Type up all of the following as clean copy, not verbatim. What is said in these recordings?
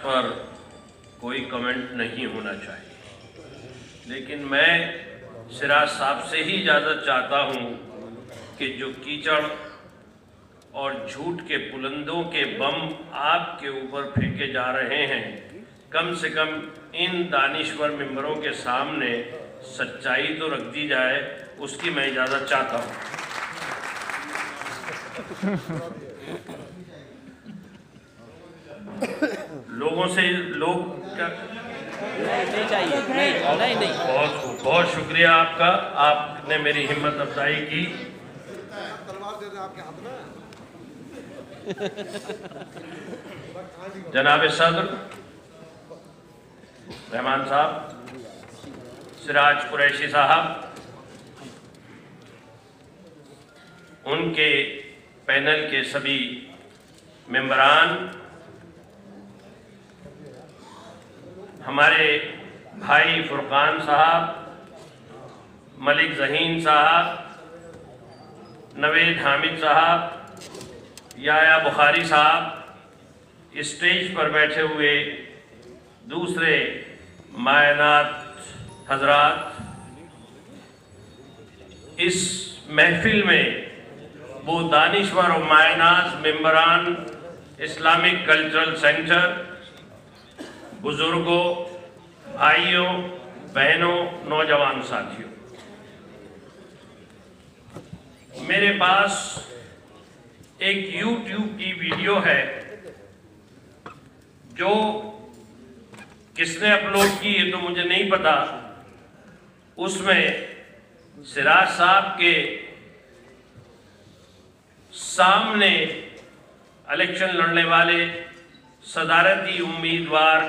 पर कोई कमेंट नहीं होना चाहिए, लेकिन मैं सिराज साहब से ही इजाज़त चाहता हूँ कि जो कीचड़ और झूठ के पुलंदों के बम आपके ऊपर फेंके जा रहे हैं, कम से कम इन दानिश्वर मेंबरों के सामने सच्चाई तो रख दी जाए, उसकी मैं इजाज़त चाहता हूँ। लोगों से लोग क्या नहीं चाहिए, नहीं। बहुत बहुत शुक्रिया आपका, आपने मेरी हिम्मत अफजाई की। जनाब सदर रहमान साहब, सिराज कुरैशी साहब, उनके पैनल के सभी मेंबरान, हमारे भाई फुरकान साहब, मलिक जहीन साहब, नवेद हामिद साहब, याया बुखारी साहब, स्टेज पर बैठे हुए दूसरे मायनात हजरात, इस महफिल में वो दानिश्वर और मायनात मेंबरान इस्लामिक कल्चरल सेंटर, बुजुर्गों, भाइयों, बहनों, नौजवान साथियों, मेरे पास एक YouTube की वीडियो है जो किसने अपलोड की है तो मुझे नहीं पता। उसमें सिराज साहब के सामने इलेक्शन लड़ने वाले सदारती उम्मीदवार,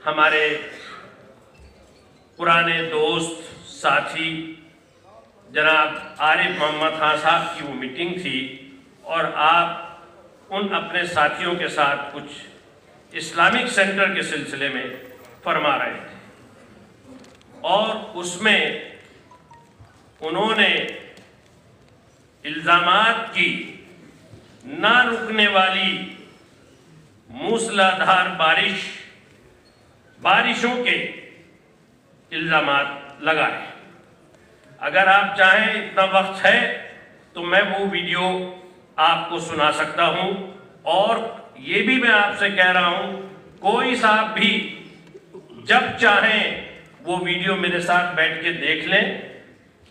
हमारे पुराने दोस्त साथी जनाब आरिफ मोहम्मद खान साहब की वो मीटिंग थी और आप उन अपने साथियों के साथ कुछ इस्लामिक सेंटर के सिलसिले में फरमा रहे थे और उसमें उन्होंने इल्ज़ामात की ना रुकने वाली मूसलाधार बारिशों के इल्ज़ामात लगाए। अगर आप चाहें, इतना वक्त है तो मैं वो वीडियो आपको सुना सकता हूं और ये भी मैं आपसे कह रहा हूं, कोई साहब भी जब चाहें वो वीडियो मेरे साथ बैठ के देख लें।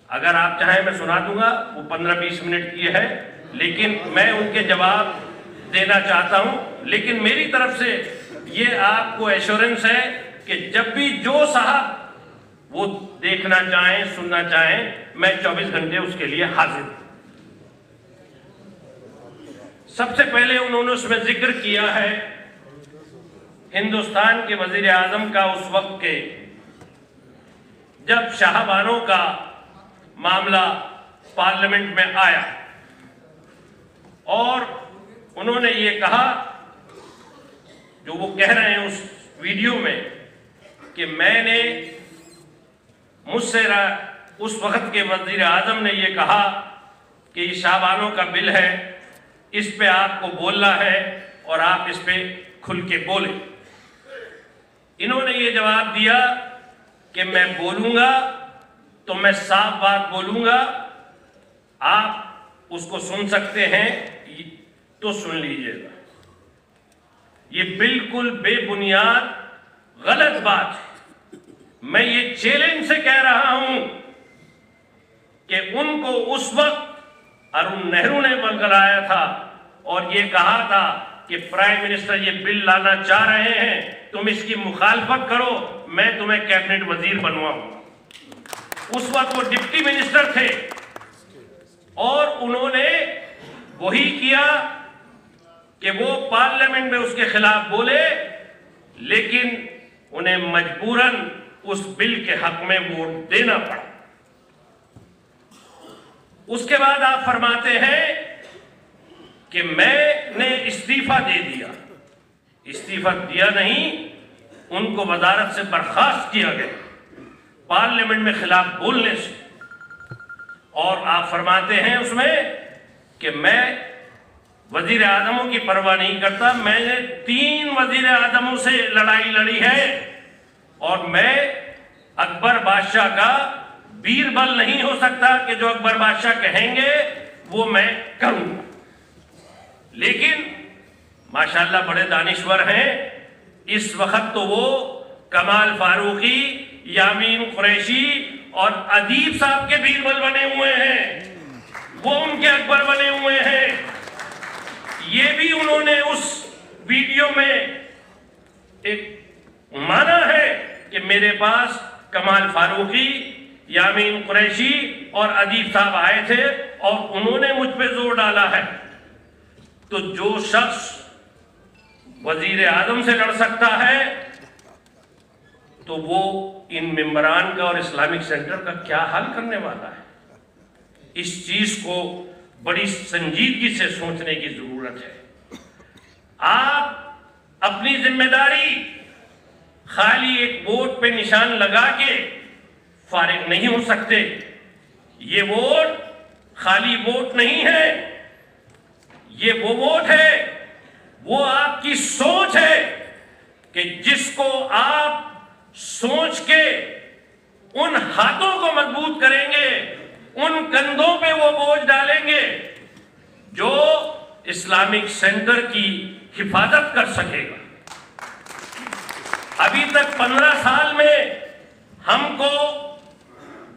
अगर आप चाहें मैं सुना दूंगा, वो 15-20 मिनट की है, लेकिन मैं उनके जवाब देना चाहता हूं। लेकिन मेरी तरफ से ये आपको एश्योरेंस है कि जब भी जो साहब वो देखना चाहें, सुनना चाहें, मैं 24 घंटे उसके लिए हाजिर हूं। सबसे पहले उन्होंने उसमें जिक्र किया है हिंदुस्तान के वजीर आजम का, उस वक्त के जब शाहबानों का मामला पार्लियामेंट में आया और उन्होंने ये कहा, जो वो कह रहे हैं उस वीडियो में, कि मैंने मुझसे उस वक्त के वजीर आजम ने ये कहा कि ये शाहबानों का बिल है, इस पे आपको बोलना है और आप इस पे खुल के बोले। इन्होंने ये जवाब दिया कि मैं बोलूंगा तो मैं साफ बात बोलूंगा, आप उसको सुन सकते हैं तो सुन लीजिएगा। ये बिल्कुल बेबुनियाद गलत बात है। मैं ये चैलेंज से कह रहा हूं कि उनको उस वक्त अरुण नेहरू ने बरगलाया था और ये कहा था कि प्राइम मिनिस्टर ये बिल लाना चाह रहे हैं, तुम इसकी मुखालफत करो, मैं तुम्हें कैबिनेट वजीर बनवाऊंगा। उस वक्त वो डिप्टी मिनिस्टर थे और उन्होंने वही किया कि वो पार्लियामेंट में उसके खिलाफ बोले, लेकिन उन्हें मजबूरन उस बिल के हक में वोट देना पड़ा। उसके बाद आप फरमाते हैं कि मैंने इस्तीफा दे दिया। इस्तीफा दिया नहीं, उनको वजारत से बर्खास्त किया गया पार्लियामेंट में खिलाफ बोलने से। और आप फरमाते हैं उसमें कि मैं वजीर आजमों की परवाह नहीं करता। मैंने 3 वजीर आजमों से लड़ाई लड़ी है और मैं अकबर बादशाह का बीरबल नहीं हो सकता कि जो अकबर बादशाह कहेंगे वो मैं करूंगा। लेकिन माशाल्लाह बड़े दानिश्वर हैं। इस वक्त तो वो कमाल फारूकी, यामीन कुरैशी और अदीब साहब के बीरबल बने हुए हैं, वो उनके अकबर बने हुए हैं। ये भी उन्होंने उस वीडियो में एक माना है कि मेरे पास कमाल फारूकी, यामीन कुरैशी और अदीब साहब आए थे और उन्होंने मुझ पे जोर डाला है। तो जो शख्स वजीर आजम से लड़ सकता है तो वो इन मेंबरान का और इस्लामिक सेंटर का क्या हाल करने वाला है। इस चीज को बड़ी संजीदगी से सोचने की जरूरत है। आप अपनी जिम्मेदारी खाली एक वोट पे निशान लगा के फारिग नहीं हो सकते। ये वोट खाली वोट नहीं है, ये वो वोट है, वो आपकी सोच है कि जिसको आप सोच के उन हाथों को मजबूत करेंगे, उन कंधों पे वो बोझ डालेंगे जो इस्लामिक सेंटर की हिफाजत कर सकेगा। अभी तक 15 साल में हमको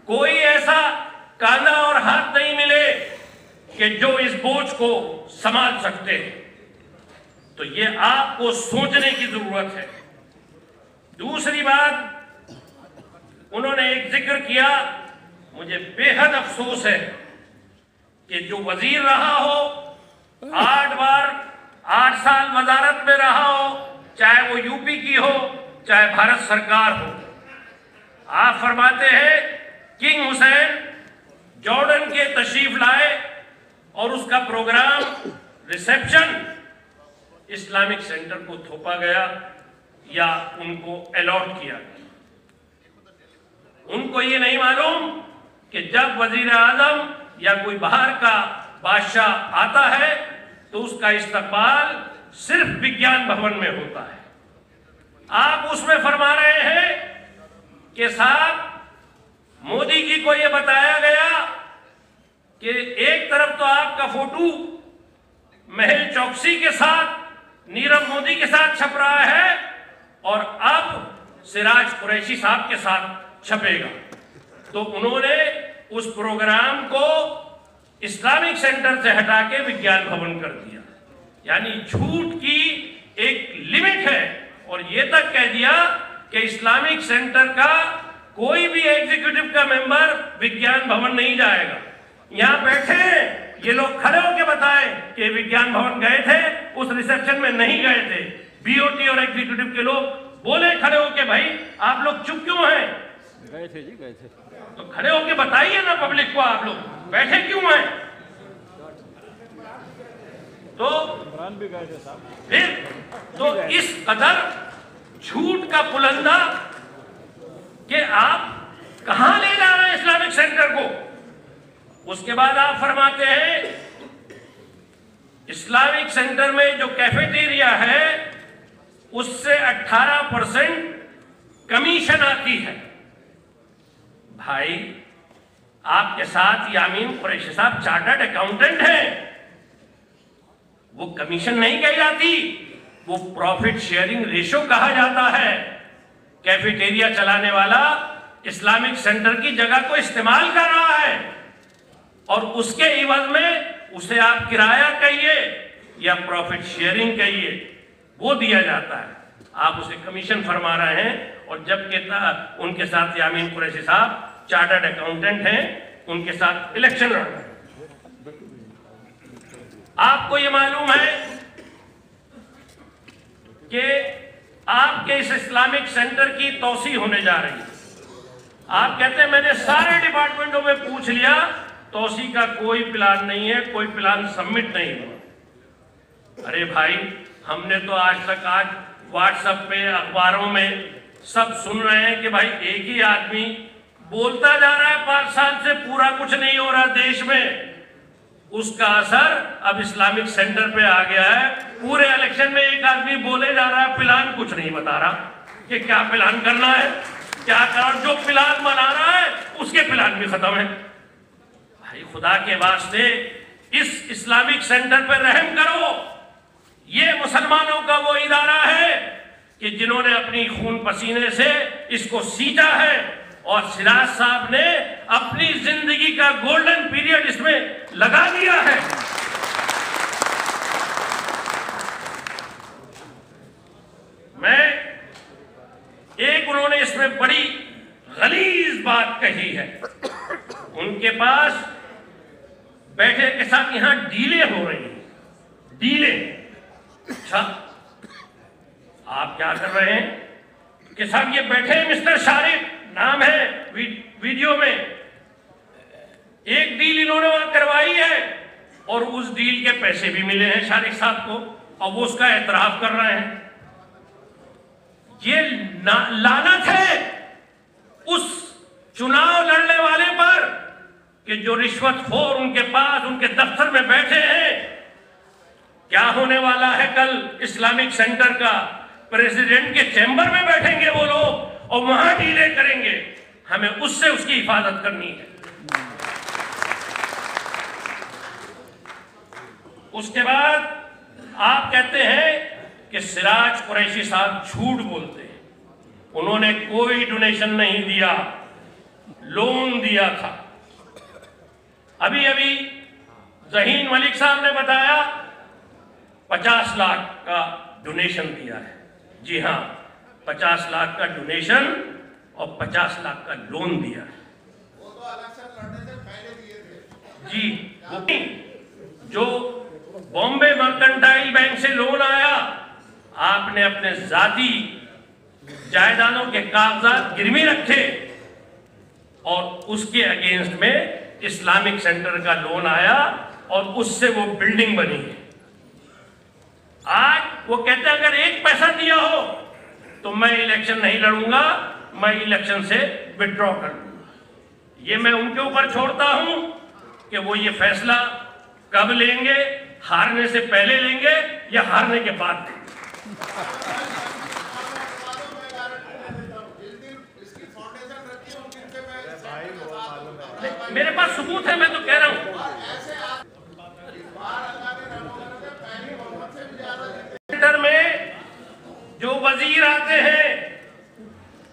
कोई ऐसा कांधा और हाथ नहीं मिले कि जो इस बोझ को संभाल सकते हैं। तो ये आपको सोचने की जरूरत है। दूसरी बात, उन्होंने एक जिक्र किया, मुझे बेहद अफसोस है कि जो वजीर रहा हो, 8 बार 8 साल वजारत में रहा हो, चाहे वो यूपी की हो चाहे भारत सरकार हो, आप फरमाते हैं किंग हुसैन जॉर्डन के तशरीफ लाए और उसका प्रोग्राम रिसेप्शन इस्लामिक सेंटर को थोपा गया या उनको अलॉट किया गया। उनको ये नहीं मालूम कि जब वजीर आजम या कोई बाहर का बादशाह आता है तो उसका इस्तकबाल सिर्फ विज्ञान भवन में होता है। आप उसमें फरमा रहे हैं कि साहब मोदी जी को यह बताया गया कि एक तरफ तो आपका फोटो महल चौकसी के साथ, नीरव मोदी के साथ छप रहा है और अब सिराज कुरैशी साहब के साथ छपेगा। तो उन्होंने उस प्रोग्राम को इस्लामिक सेंटर से हटा के विज्ञान भवन कर दिया। यानी झूठ की एक लिमिट है और ये तक कह दिया कि इस्लामिक सेंटर का कोई भी एग्जीक्यूटिव का मेंबर विज्ञान भवन नहीं जाएगा। यहां बैठे हैं ये लोग, खड़े होकर बताएं कि विज्ञान भवन गए थे, उस रिसेप्शन में नहीं गए थे। बीओटी और एग्जीक्यूटिव के लोग बोले खड़े होके, भाई आप लोग चुप क्यों हैं? गए थे जी, गए थे। तो खड़े होके बताइए ना पब्लिक को, आप लोग बैठे क्यों हैं? तो इमरान भी गए थे साहब। फिर तो इस कदर झूठ का पुलंदा कि आप कहां ले जा रहे हैं इस्लामिक सेंटर को। उसके बाद आप फरमाते हैं इस्लामिक सेंटर में जो कैफेटेरिया है उससे 18% कमीशन आती है। भाई आपके साथ यामीन कुरैशी साहब चार्टर्ड अकाउंटेंट हैं, वो कमीशन नहीं कही जाती, वो प्रॉफिट शेयरिंग रेशो कहा जाता है। कैफेटेरिया चलाने वाला इस्लामिक सेंटर की जगह को इस्तेमाल कर रहा है और उसके इवज में उसे आप किराया कहिए या प्रॉफिट शेयरिंग कहिए, वो दिया जाता है। आप उसे कमीशन फरमा रहे हैं और जबकि उनके साथ यामीन कुरैशी साहब चार्टर्ड अकाउंटेंट हैं, उनके साथ इलेक्शन लड़ रहे हैं। आपको ये मालूम है कि आपके इस इस्लामिक सेंटर की तौसी होने जा रही है। आप कहते हैं मैंने सारे डिपार्टमेंटों में पूछ लिया, तौसी का कोई प्लान नहीं है, कोई प्लान सबमिट नहीं हुआ। अरे भाई हमने तो आज व्हाट्सएप पे, अखबारों में सब सुन रहे हैं कि भाई एक ही आदमी बोलता जा रहा है 5 साल से पूरा कुछ नहीं हो रहा देश में। उसका असर अब इस्लामिक सेंटर पे आ गया है। पूरे इलेक्शन में एक आदमी बोले जा रहा है, प्लान कुछ नहीं बता रहा कि क्या प्लान करना है, क्या कर, जो प्लान बना रहा है उसके प्लान भी खत्म है। भाई खुदा के वास्ते इस इस्लामिक सेंटर पर रहम करो। ये मुसलमानों का वो इदारा है कि जिन्होंने अपनी खून पसीने से इसको सींचा है, और सिराज साहब ने अपनी जिंदगी का गोल्डन पीरियड इसमें लगा दिया है। उन्होंने इसमें बड़ी गलीज बात कही है। उनके पास बैठे के साथ यहां डीले हो रही हैं, डीले। अच्छा, आप क्या कर रहे हैं कि साहब ये बैठे मिस्टर शारिफ नाम है वीडियो में, एक डील इन्होंने वहां करवाई है और उस डील के पैसे भी मिले हैं शारिफ साहब को, और वो उसका एतराफ कर रहे हैं। ये लानत है उस चुनाव लड़ने वाले पर कि जो रिश्वतखोर उनके पास उनके दफ्तर में बैठे हैं। क्या होने वाला है कल इस्लामिक सेंटर का? प्रेसिडेंट के चैम्बर में बैठेंगे वो लोग और वहां डीले करेंगे। हमें उससे उसकी हिफाजत करनी है। उसके बाद आप कहते हैं कि सिराज कुरैशी साहब झूठ बोलते हैं, उन्होंने कोई डोनेशन नहीं दिया, लोन दिया था। अभी अभी जहीन मलिक साहब ने बताया 50 लाख का डोनेशन दिया है। जी हाँ, 50 लाख का डोनेशन और 50 लाख का लोन दिया है। वो तो इलेक्शन लड़ने से पहले दिए थे जी, वो जो बॉम्बे मर्केंटाइल बैंक से लोन आया, आपने अपने जाती जायदादों के कागजात गिरवी रखे और उसके अगेंस्ट में इस्लामिक सेंटर का लोन आया और उससे वो बिल्डिंग बनी है। आज वो कहते हैं अगर एक पैसा दिया हो तो मैं इलेक्शन नहीं लड़ूंगा, मैं इलेक्शन से विड्रॉ कर लूंगा। ये मैं उनके ऊपर छोड़ता हूं कि वो ये फैसला कब लेंगे, हारने से पहले लेंगे या हारने के बाद लेंगे। मेरे पास सबूत है, मैं तो कह रहा हूं। सेंटर में जो वजीर आते हैं,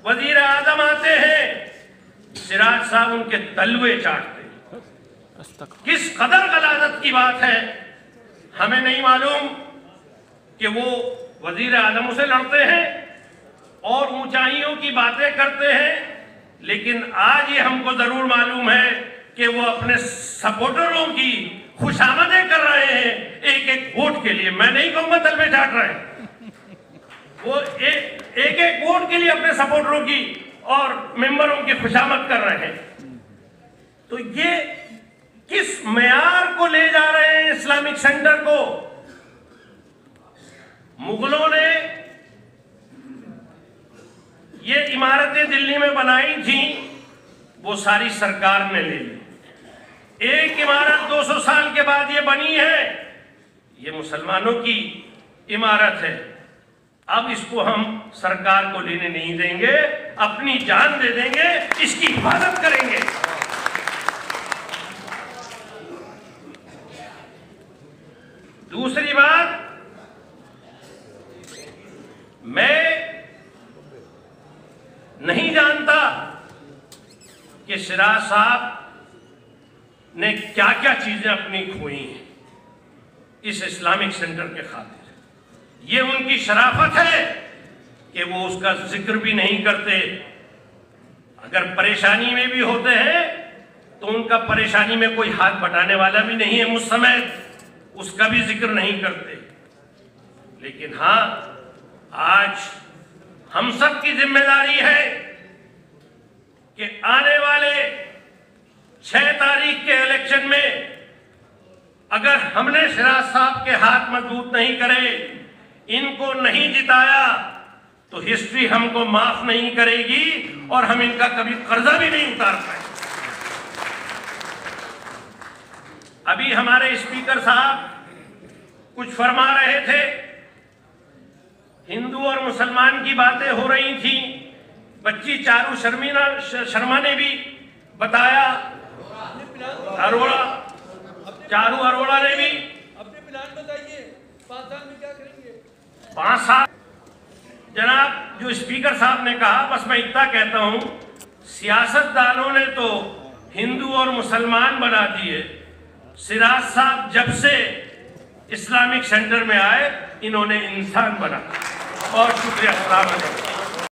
वजीर आजम आते हैं, सिराज साहब उनके तलवे चाटते हैं। किस कदर गलाजत की बात है हमें नहीं मालूम कि वो वजीर आजम से लड़ते हैं और ऊंचाइयों की बातें करते हैं, लेकिन आज ये हमको जरूर मालूम है कि वो अपने सपोर्टरों की खुशामदें कर रहे हैं एक एक वोट के लिए। मैं नहीं कहूंगा तलवे चाट रहे हैं, वो एक एक वोट के लिए अपने सपोर्टरों की और मेंबरों की खुशामद कर रहे हैं। तो ये किस मेयार को ले जा रहे हैं इस्लामिक सेंटर को? मुगलों ने ये इमारतें दिल्ली में बनाई थी, वो सारी सरकार ने ले ली। एक इमारत 200 साल के बाद ये बनी है, ये मुसलमानों की इमारत है। अब इसको हम सरकार को लेने नहीं देंगे, अपनी जान दे देंगे, इसकी हिफाजत करेंगे। दूसरी बात, मैं नहीं जानता कि सिराज साहब ने क्या क्या चीजें अपनी खोई हैं इस इस्लामिक सेंटर के खातिर। ये उनकी शराफत है कि वो उसका जिक्र भी नहीं करते। अगर परेशानी में भी होते हैं तो उनका परेशानी में कोई हाथ बटाने वाला भी नहीं है मुझ समय, उसका भी जिक्र नहीं करते। लेकिन हाँ, आज हम सब की जिम्मेदारी है कि आने वाले 6 तारीख के इलेक्शन में अगर हमने सिराज साहब के हाथ मजबूत नहीं करे, इनको नहीं जिताया, तो हिस्ट्री हमको माफ नहीं करेगी और हम इनका कभी कर्जा भी नहीं उतार पाएंगे। अभी हमारे स्पीकर साहब कुछ फरमा रहे थे, हिंदू और मुसलमान की बातें हो रही थी। बच्ची चारू शर्मा ने भी बताया, चारू अरोड़ा ने भी। अपने प्लान बताइए, 5 साल में क्या करेंगे? 5 साल जनाब, जो स्पीकर साहब ने कहा, बस मैं इतना कहता हूं, सियासतदानों ने तो हिंदू और मुसलमान बना दिए। सिराज साहब जब से इस्लामिक सेंटर में आए, इन्होंने इंसान बना। बहुत शुक्रिया। अस्सलाम वालेकुम।